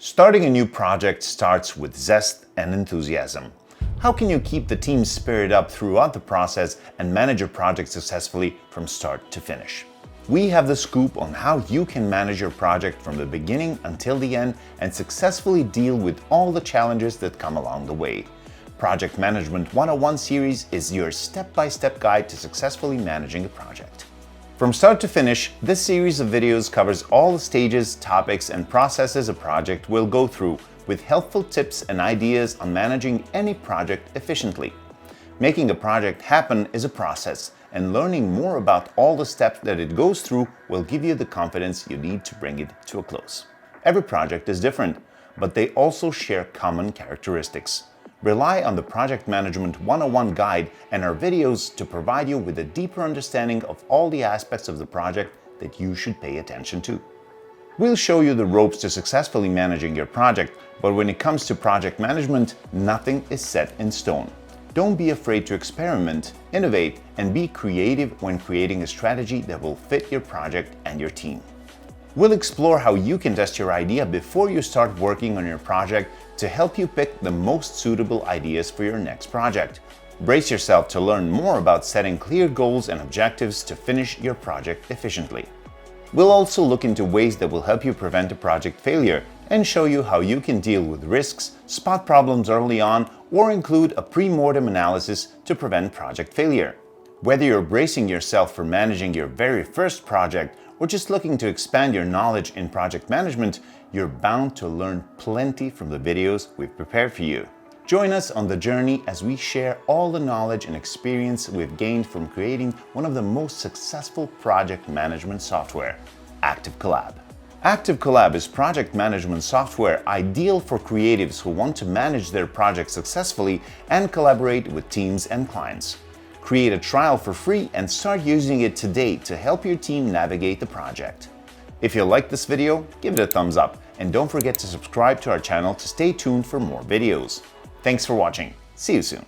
Starting a new project starts with zest and enthusiasm. How can you keep the team spirited up throughout the process and manage your project successfully from start to finish? We have the scoop on how you can manage your project from the beginning until the end and successfully deal with all the challenges that come along the way. Project Management 101 series is your step-by-step guide to successfully managing a project. From start to finish, this series of videos covers all the stages, topics, and processes a project will go through, with helpful tips and ideas on managing any project efficiently. Making a project happen is a process, and learning more about all the steps that it goes through will give you the confidence you need to bring it to a close. Every project is different, but they also share common characteristics. Rely on the Project Management 101 guide and our videos to provide you with a deeper understanding of all the aspects of the project that you should pay attention to. We'll show you the ropes to successfully managing your project, but when it comes to project management, nothing is set in stone. Don't be afraid to experiment, innovate, and be creative when creating a strategy that will fit your project and your team. We'll explore how you can test your idea before you start working on your project to help you pick the most suitable ideas for your next project. Brace yourself to learn more about setting clear goals and objectives to finish your project efficiently. We'll also look into ways that will help you prevent a project failure and show you how you can deal with risks, spot problems early on, or include a pre-mortem analysis to prevent project failure. Whether you're bracing yourself for managing your very first project or just looking to expand your knowledge in project management, you're bound to learn plenty from the videos we've prepared for you. Join us on the journey as we share all the knowledge and experience we've gained from creating one of the most successful project management software, ActiveCollab. ActiveCollab is project management software ideal for creatives who want to manage their projects successfully and collaborate with teams and clients. Create a trial for free and start using it today to help your team navigate the project. If you like this video, give it a thumbs up and don't forget to subscribe to our channel to stay tuned for more videos. Thanks for watching. See you soon.